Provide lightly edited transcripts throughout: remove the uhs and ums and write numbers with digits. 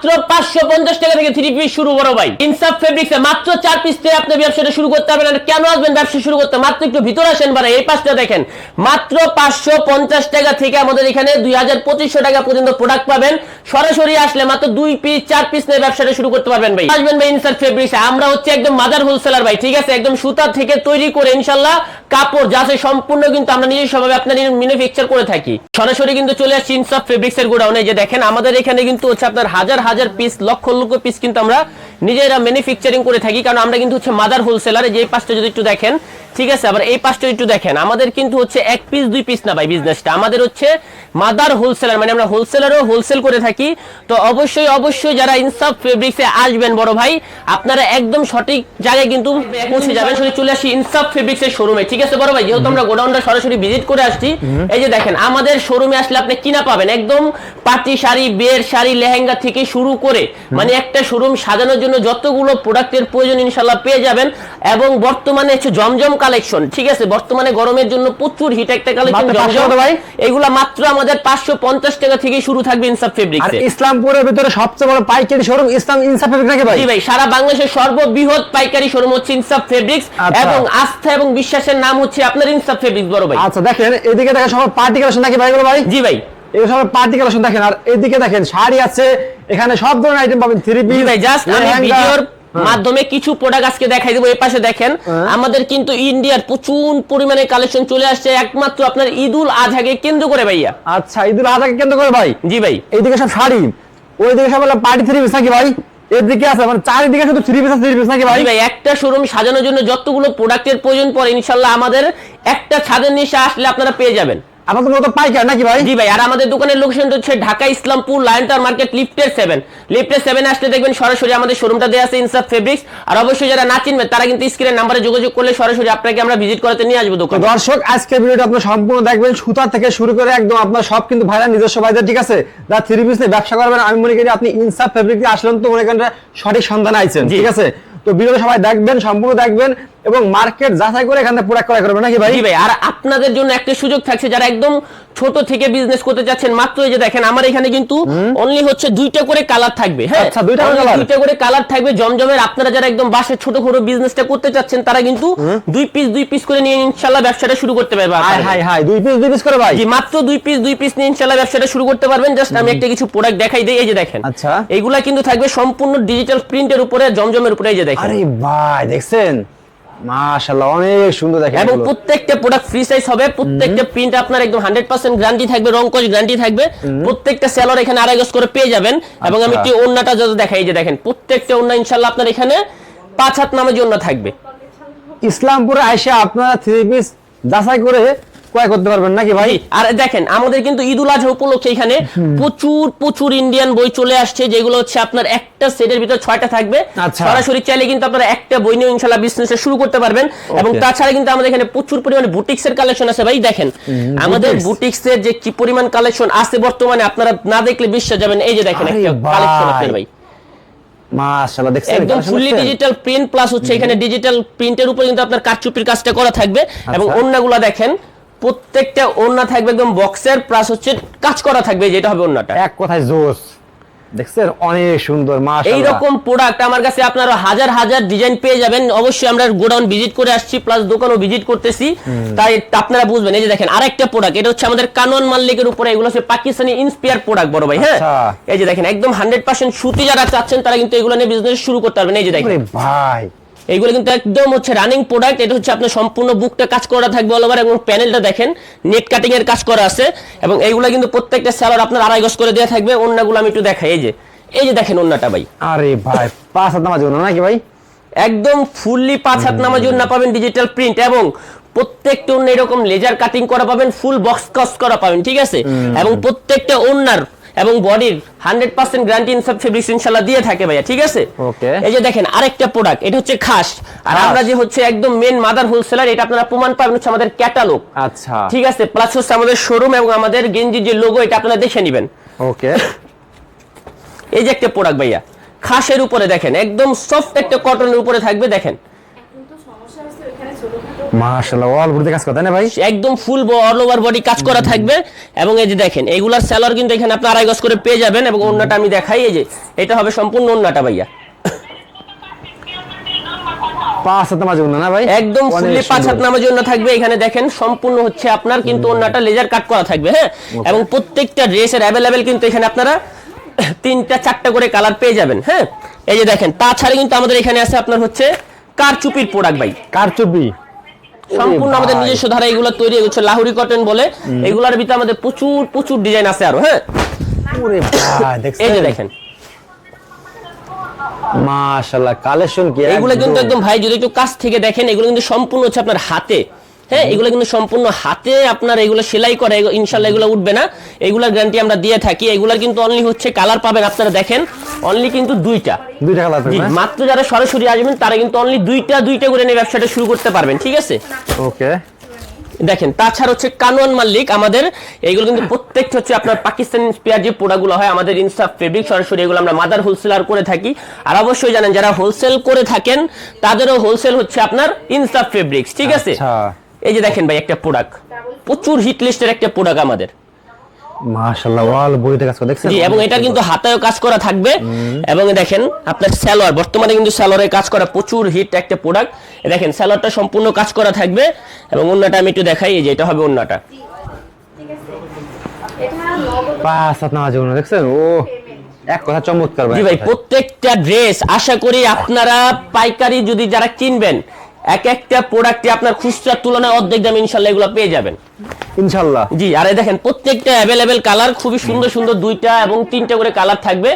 মাত্র 550 টাকা থেকে 3 পিস শুরু বড় ভাই। ইনসাফ ফেব্রিক্সে মাত্র 4 পিস থেকে আপনি ব্যবসাটা শুরু করতে পারবেন। আর কেন আসবেন ব্যবসা শুরু করতে? মাত্র একটু ভিতরে আসেন ভাই, এই পাশটা দেখেন, মাত্র 550 টাকা থেকে আমাদের এখানে 2200 টাকা পর্যন্ত প্রোডাক্ট পাবেন। সরাসরি আসলে মাত্র 2 পিস 4 পিস নিয়ে ব্যবসাটা শুরু করতে পারবেন ভাই। আসবেন ভাই ইনসাফ ফেব্রিক্সে, আমরা হচ্ছে একদম মাদার হোলসেলার ভাই, ঠিক আছে? একদম সুতা থেকে তৈরি করে ইনশাআল্লাহ কাপড় যা আছে সম্পূর্ণ কিন্তু আমরা নিজস্বভাবে আপনাদের ম্যানুফ্যাকচার করে থাকি। সরাসরি কিন্তু চলে আসছি ইনসাফ ফেব্রিক্সের গোডাউনে। যে দেখেন আমাদের এখানে কিন্তু হচ্ছে আপনার হাজার হাজার পিস, লক্ষ লক্ষ পিস কিন্তু আমরা নিজেরা ম্যানুফ্যাকচারিং করে থাকি, কারণ আমরা কিন্তু হচ্ছে মাদার হোলসেলার। যে পাঁচটা যদি একটু দেখেন, ঠিক আছে, আবার এই পাঁচটা একটু দেখেন, আমাদের কিন্তু হচ্ছে 1 পিস 2 পিস না ভাই বিজনেসটা, আমাদের হচ্ছে মাদার হোলসেলার, মানে আমরা হোলসেলারও হোলসেল করে থাকি। তো অবশ্যই অবশ্যই যারা ইনসাফ ফেব্রিক্সে আসবেন বড় ভাই, আপনারা একদম সঠিক জায়গায় কিন্তু পৌঁছে যাবেন। সরাসরি চলে আসি ইনসাফ ফেব্রিক্সের শোরুমে, ঠিক আছে বড় ভাই? যেহেতু আমরা গোডাউনটা সরাসরি ভিজিট করে আসছি, এই যে দেখেন আমাদের শোরুমে আসলে আপনি কিনা পাবেন একদম পাটি শাড়ি, বিয়ের শাড়ি, লেহেঙ্গা থেকে শুরু করে, মানে একটা শোরুম সাজানোর জন্য যতগুলো প্রোডাক্টের প্রয়োজন ইনশাআল্লাহ পেয়ে যাবেন। এবং বর্তমানে হচ্ছে জমজম কালেকশন, ঠিক আছে, বর্তমানে গরমের জন্য প্রচুর হিট একটা কালেকশন জমজম ভাই, এগুলা মাত্র আমাদের 550 টাকা থেকে শুরু থাকবে ইনসাফ ফেব্রিক্সে। ইসলামপুরের ভিতরে সবচেয়ে বড় পাইকারি শোরুম ইনসাফ ফেব্রিক্স নাকি ভাই? জি ভাই, সারা বাংলাদেশের সর্ববৃহৎ পাইকারি শোরুম হচ্ছে ইনসাফ ফেব্রিক্স, এবং আস্থা এবং বিশ্বাসের নাম হচ্ছে আপনার ইনসাফ ফেব্রিক্স বড় ভাই। আচ্ছা দেখেন এদিকে দেখেন সব পার্টি কালেকশন নাকি ভাই? ভাই জি ভাই, এই সব পার্টি কালেকশন দেখেন, আর এদিকে দেখেন শাড়ি আছে, এখানে সব ধরনের আইটেম পাবেন। 3 পিস ভাই জাস্ট আমি ভিডিওর মাধ্যমে কিছু প্রোডাক্ট আজকে দেখাই দেবো। এই পাশে দেখেন আমাদের কিন্তু ইন্ডিয়ার প্রচুর পরিমাণে কালেকশন চলে আসছে একমাত্র আপনার ঈদুল আজহাকে কেন্দ্র করে ভাইয়া। আচ্ছা ঈদুল আজহাকে কেন্দ্র করে ভাই? জি ভাই, এইদিকে সব শাড়ি, ওইদিকে সব পার্টি 3 পিস নাকি ভাই? এদিকে আছে মানে চারিদিকে শুধু 3 পিস নাকি ভাই? ভাই একটা শোরুম সাজানোর জন্য যতগুলো প্রোডাক্টের প্রয়োজন পড়ে ইনশাআল্লাহ আমাদের একটা ছাদের নিচে আসলে আপনারা পেয়ে যাবেন। আপনাদের মতো পাইকার নাকি ভাই? জি ভাই, আর আমাদের দোকানের লোকেশন হচ্ছে ঢাকা ইসলামপুর লায়নটাওয়ার মার্কেট লিফটের 7 আসলে দেখবেন সরাসরি আমাদের শোরুমটা দেয়া আছে ইনসাফ ফেব্রিক্স। আর অবশ্যই যারা না চিনবেন তারা কিন্তু স্ক্রিনের নাম্বারে যোগাযোগ করলে সরাসরি আপনাকে আমরা ভিজিট করতে নিয়ে আসবো দোকানে। দর্শক আজকের ভিডিওটা আপনারা সম্পূর্ণ দেখবেন, সুতা থেকে শুরু করে একদম আপনার সব কিন্তু ভাইরা নিজস্ব বাজার, ঠিক আছে? যা 3 পিস নিয়ে ব্যবসা করবেন, আমি মনে করি আপনি ইনসাফ ফেব্রিক্সে আসলেন তো মনে করেন সঠিক সন্ধানে আইছেন, ঠিক আছে? তো ভিডিওটা সবাই দেখবেন, সম্পূর্ণ দেখবেন এবং মার্কেট যাচাই করে এখানে প্রোডাক্ট ক্রয় করবেন নাকি ভাই? জি ভাই, আর আপনাদের জন্য একটা সুযোগ থাকছে যারা একদম ছোট থেকে বিজনেস করতে যাচ্ছেন, মাত্র এই যে দেখেন আমার এখানে কিন্তু অনলি হচ্ছে 2টা করে কালার থাকবে। হ্যাঁ আচ্ছা, 2টা করে কালার থাকবে জমজমের। আপনারা যারা একদম বাসায় ছোট ছোট বিজনেসটা করতে চাচ্ছেন তারা কিন্তু 2 পিস করে নিয়ে ইনশাআল্লাহ ব্যবসাটা শুরু করতে পারবেন। হাই 2 পিস করে ভাই? জি, মাত্র 2 পিস নিয়ে ইনশাআল্লাহ ব্যবসাটা শুরু করতে পারবেন। জাস্ট আমি একটা কিছু প্রোডাক্ট দেখাই দেই, এই যে দেখেন। আচ্ছা, এইগুলা কিন্তু থাকবে সম্পূর্ণ ডিজিটাল প্রিন্টের উপরে, জমজমের উপরে, এই যে দেখেন। আরে ভাই দেখছেন মাশাআল্লাহ অনেক সুন্দর দেখেন, এবং প্রত্যেকটা প্রোডাক্ট ফ্রি সাইজ হবে, প্রত্যেকটা প্রিন্ট আপনার একদম 100% গ্যারান্টি থাকবে, রংকশ গ্যারান্টি থাকবে। প্রত্যেকটা সেলর এখানে 2.5 গজ করে পেয়ে যাবেন। এবং আমি একটু ওন্নাটা যদি দেখাই, এই যে দেখেন প্রত্যেকটা ওন্না ইনশাআল্লাহ আপনার এখানে 5 হাত নামাজি ওন্না থাকবে। ইসলামপুরে আইসা আপনারা 3 পিস যাচাই করে ক্রয় করতে পারবেন নাকি ভাই? আর দেখেন আমাদের কিন্তু ঈদুল আজহা উপলক্ষে এখানে প্রচুর ইন্ডিয়ান বই চলে আসছে, যেগুলো হচ্ছে আপনার একটা সেটের ভিতর 6টা থাকবে। সরাসরি চাইলে কিন্তু আপনারা একটা বই নিয়ে ইনশাআল্লাহ বিজনেসটা শুরু করতে পারবেন। এবং তাছাড়া কিন্তু আমাদের এখানে প্রচুর পরিমাণে বুটিক্সের কালেকশন আছে ভাই। দেখেন আমাদের বুটিক্সের যে কি পরিমাণ কালেকশন আছে বর্তমানে, আপনারা না দেখলে বিশ্বাস যাবেন। এই যে দেখেন একটা কালেকশন আপনার ভাই, মাশাআল্লাহ দেখছেন একদম ফুললি ডিজিটাল প্রিন্ট প্লাস হচ্ছে এখানে ডিজিটাল প্রিন্টের উপর কিন্তু আপনার কারচুপির কাজটা করা থাকবে। এবং ওন্নাগুলো দেখেন প্রত্যেকটা ওন্না থাকবে একদম বক্সের প্লাস হচ্ছে কাজ করা থাকবে, যেটা হবে ওন্নাটা এক কথায় জোস। দেখছেন অনেক সুন্দর মাশাআল্লাহ। এই রকম প্রোডাক্ট আমার কাছে আপনারা হাজার হাজার ডিজাইন পেয়ে যাবেন। অবশ্যই আমরা গোডাউন ভিজিট করে আসছি প্লাস দোকানও ভিজিট করতেছি, তাই আপনারা বুঝবেন। এই যে দেখেন আরেকটা প্রোডাক্ট, এটা হচ্ছে আমাদের কানন মাল্লিকের উপরে, এগুলো হচ্ছে পাকিস্তানি ইন্সপায়ার প্রোডাক্ট বড় ভাই। হ্যাঁ এই যে দেখেন একদম 100% সুতি যারা চাচ্ছেন তারা কিন্তু এগুলো নিয়ে বিজনেস শুরু করতে পারবেন। এই যে দেখেন ভাই এইগুলো কিন্তু একদম হচ্ছে রানিং প্রোডাক্ট। এটা হচ্ছে আপনার সম্পূর্ণ বুকটা কাজ করা থাকবে অল ওভার, এবং প্যানেলটা দেখেন নেট কাটিং এর কাজ করা আছে। এবং এইগুলো কিন্তু প্রত্যেকটা সেলার আপনার 2.5 গজ করে দেওয়া থাকবে। ওন্নাগুলো আমি একটু দেখাই, এই যে দেখেন ওন্নাটা ভাই। আরে ভাই 5 হাত নামাজি ওন্না নাকি ভাই? একদম ফুললি 5 হাত নামাজি ওন্না পাবেন, ডিজিটাল প্রিন্ট, এবং প্রত্যেকটা ওন্না এরকম লেজার কাটিং করা পাবেন, ফুল বক্স কাজ করা পাবেন, ঠিক আছে? এবং প্রত্যেকটা ওন্নার এবং বডির 100% গ্যারান্টি ইনসাফ ফেব্রিক্স ইনশাআল্লাহ দিয়ে থাকে ভাইয়া, ঠিক আছে? ওকে, এই যে দেখেন আরেকটা প্রোডাক্ট, এটা হচ্ছে খাস। আর আমরা যে হচ্ছে একদম মেন মাদার হোলসেলার, এটা আপনারা প্রমাণ পাবেন হচ্ছে আমাদের ক্যাটালগ। আচ্ছা ঠিক আছে, প্লাস হচ্ছে আমাদের শোরুম এবং আমাদের গেঞ্জির যে লোগো, এটা আপনারা দেখে নেবেন। ওকে, এই যে একটা প্রোডাক্ট ভাইয়া খাসের উপরে, দেখেন একদম সফট একটা কটনের উপরে থাকবে। দেখেন এখন তো সমস্যা আছে, এখানে ছোটখাটো মাশাআল্লাহ অল বডিতে কাজ করতে না ভাই একদম ফুল অল ওভার বডি কাজ করা থাকবে এবং এই যে দেখেন এগুলার সেলর কিন্তু এখানে আপনি 2.5 গজ করে পেয়ে যাবেন এবং ওন্নাটা আমি দেখাই এই যে এটা হবে সম্পূর্ণ ওন্নাটা ভাইয়া 5 হাত নামাজ না ভাই একদম ফুললি 5 হাত নামার জন্য থাকবে এখানে দেখেন সম্পূর্ণ হচ্ছে আপনার কিন্তু ওন্নাটা লেজার কাট করা থাকবে হ্যাঁ এবং প্রত্যেকটা ড্রেসের अवेलेबल কিন্তু এখানে আপনারা 3টা 4টা করে কালার পেয়ে যাবেন হ্যাঁ এই যে দেখেন তাছাড়া কিন্তু আমাদের এখানে আছে আপনার হচ্ছে কারচুপির প্রোডাক্ট ভাই কারচুপি সম্পূর্ণ আমাদের নিজস্ব ধারা এগুলো তৈরি হচ্ছে লাহুরি কটন বলে এগুলোর ভিতরে আমাদের প্রচুর প্রচুর ডিজাইন আছে আরো হ্যাঁ ওরে ভাই দেখছেন এই যে দেখেন মাশাআল্লাহ কালেকশন কি এগুলো কিন্তু একদম ভাই যদি একটু কাছ থেকে দেখেন এগুলো কিন্তু সম্পূর্ণ হচ্ছে আপনার হাতে হ্যাঁ এগুলো কিন্তু সম্পূর্ণ হাতে আপনার এগুলো সেলাই করে ইনশাআল্লাহ এগুলো উঠবে না এগুলোর গ্যারান্টি আমরা দিয়ে থাকি এগুলোর কিন্তু অনলি হচ্ছে কালার পাবেন আপনারা দেখেন অনলি কিন্তু দুইটা কালার জি থাকবে মাত্র যারা সরাসরি আসবেন তারা কিন্তু অনলি দুইটা করে নিয়ে ব্যবসাটা শুরু করতে পারবেন ঠিক আছে ওকে দেখেন তাছাড়া হচ্ছে কানোয়ান মালিক আমাদের এইগুলো কিন্তু প্রত্যেকটা হচ্ছে আপনার পাকিস্তানি ইন্সপায়ার যে প্রোডাক্টগুলো হয় আমাদের ইনসাফ ফেব্রিক সরাসরি এগুলো আমরা মাদার হোলসেলার করে থাকি আর অবশ্যই জানেন যারা হোলসেল করে থাকেন তাদেরও হোলসেল হচ্ছে আপনার ইনসাফ ফেব্রিক্স ঠিক আছে আচ্ছা এই যে দেখেন ভাই একটা প্রোডাক্ট প্রচুর হিট লিস্টের একটা প্রোডাক্ট আমাদের মাশাআল্লাহ ওয়াল বইতে কাজ করে দেখছেন জি এবং এটা কিন্তু হাতেও কাজ করা থাকবে এবং দেখেন আপনার সালোয়ার বর্তমানে কিন্তু সালোয়ারে কাজ করা প্রচুর হিট একটা প্রোডাক্ট দেখেন সালোয়ারটা সম্পূর্ণ কাজ করা থাকবে এবং ওন্নাটা আমি একটু দেখাই এই যে এটা হবে ওন্নাটা ঠিক আছে এটা নগদ 5 হাত নামাজ দেখছেন ও এক কথা চমৎকার ভাই জি ভাই প্রত্যেকটা ড্রেস আশা করি আপনারা পাইকারি যদি যারা কিনবেন এক একটা প্রোডাক্টে আপনার খুচরার তুলনায় অর্ধেক দাম ইনশাআল্লাহ এগুলো পেয়ে যাবেন ইনশাআল্লাহ জি আর এই দেখেন প্রত্যেকটা अवेलेबल কালার খুবই সুন্দর সুন্দর 2টা এবং 3টা করে কালার থাকবে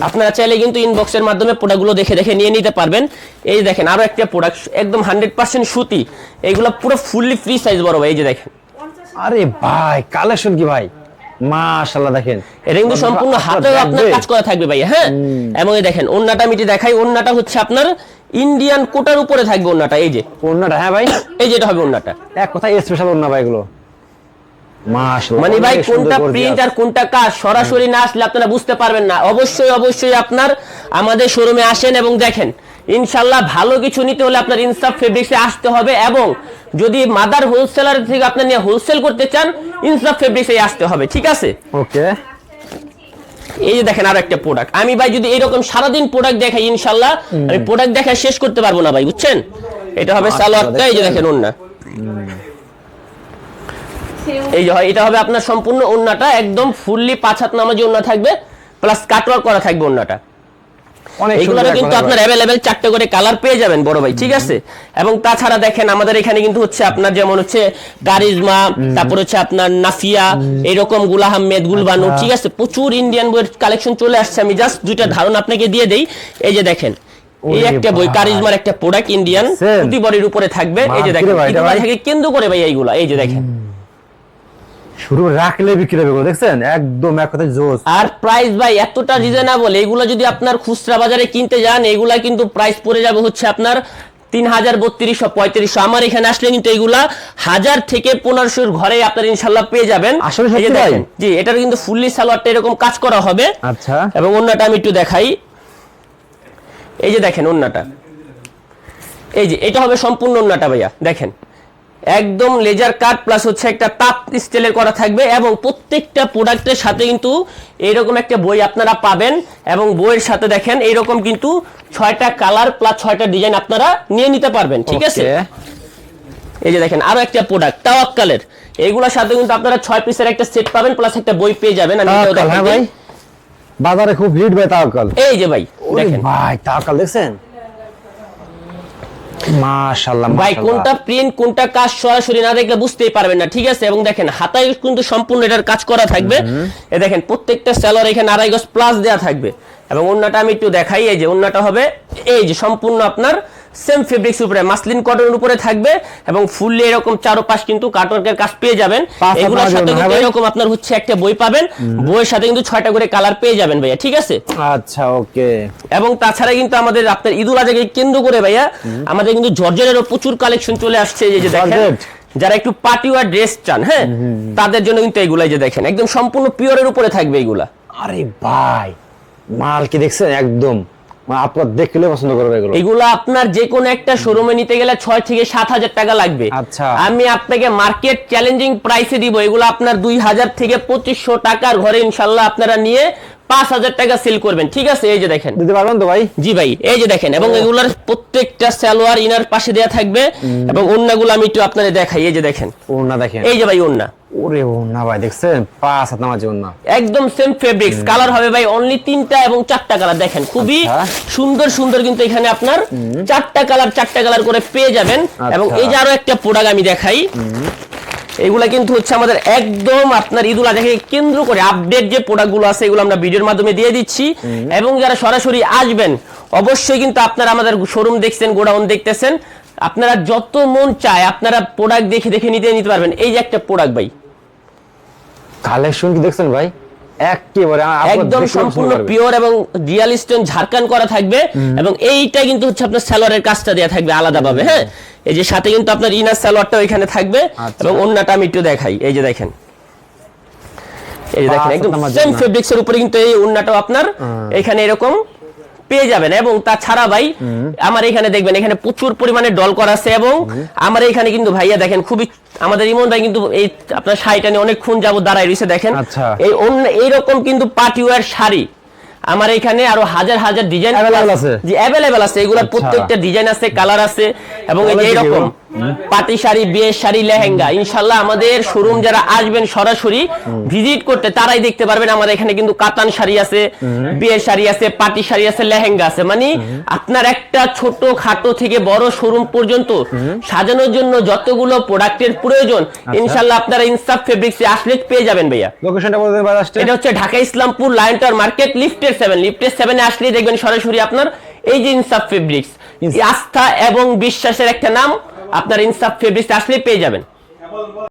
আপনারা চাইলে কিন্তু ইনবক্সের মাধ্যমে প্রোডাক্টগুলো দেখে দেখে নিয়ে নিতে পারবেন এই দেখেন আরো একটা প্রোডাক্ট একদম 100% সুতি এইগুলো পুরো ফুললি ফ্রি সাইজ বড় ভাই এই যে দেখেন আরে ভাই কালেকশন কি ভাই মাশাআল্লাহ দেখেন এটা কিন্তু সম্পূর্ণ হাতেও আপনার কাজ করা থাকবে ভাই হ্যাঁ এবং এই দেখেন ওন্নাটা মিটি দেখাই ওন্নাটা হচ্ছে আপনার ইন্ডিয়ান কোটার উপরে থাকবে ওন্নাটা এই যে ওন্নাটা হ্যাঁ ভাই এই যে এটা হবে ওন্নাটা এক কথা স্পেশাল ওন্না ভাই এগুলো মাশাআল্লাহ মানে ভাই কোনটা প্রিন্ট আর কোনটা কাজ সরাসরি না আসলে আপনারা বুঝতে পারবেন না অবশ্যই আপনার আমাদের শোরুমে আসেন এবং দেখেন ইনশাআল্লাহ ভালো কিছু নিতে হলে আপনার ইনসাফ ফেব্রিক্সে আসতে হবে এবং যদি মাদার হোলসেলার থেকে আপনি নিয়ে হোলসেল করতে চান ইনসাফ ফেব্রিক্সে আসতে হবে ঠিক আছে ওকে এই যে দেখেন আর একটা প্রোডাক্ট আমি ভাই যদি এরকম সারাদিন প্রোডাক্ট দেখাই ইনশাআল্লাহ আমি প্রোডাক্ট দেখা শেষ করতে পারবো না ভাই বুঝছেন এটা হবে সালোয়ারটা এই যে দেখেন ওন্না এই যে হয় এটা হবে আপনার সম্পূর্ণ ওন্নাটা একদম ফুললি 5 হাত নামাজি ওন্না থাকবে প্লাস কাটওয়ার্ক করা থাকবে ওন্নাটা এইগুলোর কিন্তু আপনার अवेलेबल 4টা করে কালার পেয়ে যাবেন বড় ভাই ঠিক আছে এবং তাছাড়া দেখেন আমাদের এখানে কিন্তু হচ্ছে আপনার যেমন হচ্ছে কারিজমা তারপর হচ্ছে আপনার নাফিয়া এরকম গুল আহমেদ গুলবানু ঠিক আছে প্রচুর ইন্ডিয়ান বইয়ের কালেকশন চলে আসছে আমি জাস্ট দুইটা ধারণা আপনাকে দিয়ে দেই এই যে দেখেন এই একটা বই কারিজমার একটা প্রোডাক্ট ইন্ডিয়ান পুটি বডির উপরে থাকবে এই যে দেখেন এগুলো থেকে কেন্দ্র করে ভাই এইগুলা এই যে দেখেন শুরু রাখলে বিক্রি হবে দেখছেন একদম এক কথা জোস আর প্রাইস ভাই এতটা রিজনেবল এগুলো যদি আপনার খুচরা বাজারে কিনতে যান এগুলা কিন্তু প্রাইস পড়ে যাবে হচ্ছে আপনার 3000 3200 3500 আমার এখানে আসলে কিন্তু এগুলা 1000 থেকে 1500 ঘরে আপনার ইনশাআল্লাহ পেয়ে যাবেন আসলে সত্যি ভাই জি এটার কিন্তু ফুললি সালোয়ারটা এরকম কাজ করা হবে আচ্ছা এবং ওন্নাটা আমি একটু দেখাই এই যে দেখেন ওন্নাটা এই যে এটা হবে সম্পূর্ণ ওন্নাটা ভাইয়া দেখেন একদম লেজার কাট প্লাস হচ্ছে একটা তাঁত স্টাইলের করা থাকবে এবং প্রত্যেকটা প্রোডাক্টের সাথে কিন্তু এইরকম একটা বই আপনারা পাবেন এবং বইয়ের সাথে দেখেন এইরকম কিন্তু 6টা কালার প্লাস 6টা ডিজাইন আপনারা নিয়ে নিতে পারবেন ঠিক আছে এই যে দেখেন আরো একটা প্রোডাক্ট তাওয়াক্কালের এইগুলোর সাথে কিন্তু আপনারা 6 পিসের একটা সেট পাবেন প্লাস একটা বই পেয়ে যাবেন আমি এটাও দেখাই ভাই বাজারে খুব হিট ভাই তাওয়াক্কাল এই যে ভাই দেখেন ভাই তাওয়াক্কাল দেখছেন মাশাআল্লাহ ভাই কোনটা প্রিন্ট কোনটা কাজ সরাসরি না দেখলে বুঝতেই পারবেন না ঠিক আছে এবং দেখেন হাতায় কিন্তু সম্পূর্ণ এটার কাজ করা থাকবে এই দেখেন প্রত্যেকটা সেলর এখানে 2.5 গজ প্লাস দেয়া থাকবে এবং ওন্নাটা আমি একটু দেখাই এই যে ওন্নাটা হবে এই যে সম্পূর্ণ আপনার সেম ফেব্রিক্স উপরে মাসলিন কটনের উপরে থাকবে এবং ফুললি এরকম চারপাশ কিন্তু কাটওয়ার্কের কাজ পেয়ে যাবেন এগুলোর সাথে কিন্তু এরকম আপনার হচ্ছে একটা বই পাবেন বইয়ের সাথে কিন্তু 6টা করে কালার পেয়ে যাবেন ভাইয়া ঠিক আছে আচ্ছা ওকে এবং তাছাড়া কিন্তু আমাদের আপনার ঈদুল আজহাকে কেন্দ্র করে ভাইয়া আমাদের কিন্তু জর্জেটেরও প্রচুর কালেকশন চলে আসছে এই যে দেখেন যারা একটু পার্টি ওয়্যার ড্রেস চান হ্যাঁ তাদের জন্য কিন্তু এইগুলাই যে দেখেন একদম সম্পূর্ণ পিওরের উপরে থাকবে এইগুলা আরে ভাই মাল কি দেখছেন একদম মানে আপনারা দেখলে পছন্দ করবে এগুলো। এগুলো আপনার যে কোনো একটা শোরুমে নিতে গেলে 6 থেকে 7,000 টাকা লাগবে। আচ্ছা। আমি আপনাকে মার্কেট চ্যালেঞ্জিং প্রাইসে দিব, এগুলো আপনার 2,000 থেকে 2,500 টাকার ঘরে ইনশাল্লাহ আপনারা নিয়ে 5,000 টাকা সেল করবেন। ঠিক আছে, এই যে দেখেন, দিতে পারবেন তো ভাই? জি ভাই, এই যে দেখেন, এবং এগুলোর প্রত্যেকটা সালোয়ার ইনার পাশে দেয়া থাকবে, এবং ওন্নাগুলো আমি একটু আপনাদের দেখাই। এই যে দেখেন, ওড়না দেখেন, এই যে ভাই ওন্না, ওরে ওড়না ভাই দেখছেন, 5 হাত নামাজি ওড়না, একদম সেম ফেব্রিক্স। কালার হবে ভাই অনলি 3টা এবং 4টা কালার। দেখেন খুবই আচ্ছা। সুন্দর সুন্দর, কিন্তু এখানে আপনার 4টা কালার করে পেয়ে যাবেন। এবং আচ্ছা। এই যে আরো একটা প্রোডাক্ট আমি দেখাই, এগুলা কিন্তু হচ্ছে আমাদের একদম আপনার ঈদুল আজহাকে কেন্দ্র করে আপডেট যে প্রোডাক্টগুলো আছে এগুলো আমরা ভিডিওর মাধ্যমে দিয়ে দিচ্ছি। এবং যারা সরাসরি আসবেন অবশ্যই কিন্তু আপনারা আমাদের শোরুম দেখছেন, গোডাউন দেখতেছেন, আপনারা যত মন চায় আপনারা প্রোডাক্ট দেখে দেখে নিতে পারবেন। এই যে একটা প্রোডাক্ট ভাই, কালেকশন কি দেখছেন ভাই, একেবারে একদম সম্পূর্ণ পিওর এবং রিয়াল স্টোন ঝাড়খান করা থাকবে। এবং এইটা কিন্তু হচ্ছে আপনার সালোয়ারের কাজটা দেয়া থাকবে আলাদাভাবে। হ্যাঁ, এই যে সাথে কিন্তু আপনার ইনার সালোয়ারটাও এখানে থাকবে। আচ্ছা। এবং অন্যটা আমি একটু দেখাই, এই যে দেখেন, এই যে দেখেন, একদম নামাজি সেম ওড়না। ফেব্রিক্স এর উপরে কিন্তু এই ওন্নাটাও আপনার এখানে এরকম পেয়ে যাবেন। এবং তাছাড়া ভাই আমার এখানে দেখবেন, এখানে প্রচুর পরিমাণে ডল করা আছে। এবং আমার এখানে কিন্তু ভাইয়া দেখেন, খুবই আমাদের ইমন ভাই কিন্তু এই আপনার শাড়িটা নিয়ে অনেকক্ষণ যাবো দাঁড়ায় রয়েছে। দেখেন আচ্ছা। এইরকম কিন্তু পার্টি ওয়্যার শাড়ি আমার এখানে আরো হাজার হাজার ডিজাইন Available আছে? জি অ্যাভেলেবেল আছে। এগুলোর আচ্ছা। প্রত্যেকটা ডিজাইন আছে, কালার আছে। এবং এই যে Quality এরকম কেমন? পাটি শাড়ি, বিয়ের শাড়ি, লেহেঙ্গা, ইনশাল্লাহ আমাদের শোরুম যারা আসবেন সরাসরি ভিজিট করতে তারাই দেখতে পারবেন। আমাদের এখানে কিন্তু কাতান শাড়ি আছে, বিয়ের শাড়ি আছে, পাটি শাড়ি আছে, লেহেঙ্গা আছে। মানে আপনার একটা ছোট খাটো থেকে বড় শোরুম পর্যন্ত সাজানোর জন্য যতগুলো প্রোডাক্টের প্রয়োজন ইনশাল্লাহ আপনারা ইনসাফ ফেব্রিক্সে আসলে পেয়ে যাবেন ভাইয়া। লোকেশনটা বলে দেন ভাই লাস্টে। এটা হচ্ছে Dhaka Islampur lion tower market, লিফটের 7 এ আসলে দেখবেন সরাসরি আপনার এই যে ইনসাফ ফেব্রিক্স, আস্থা এবং বিশ্বাসের একটা নাম, আপনার ইনসাফ ফেব্রিক্স আসলে পেয়ে যাবেন।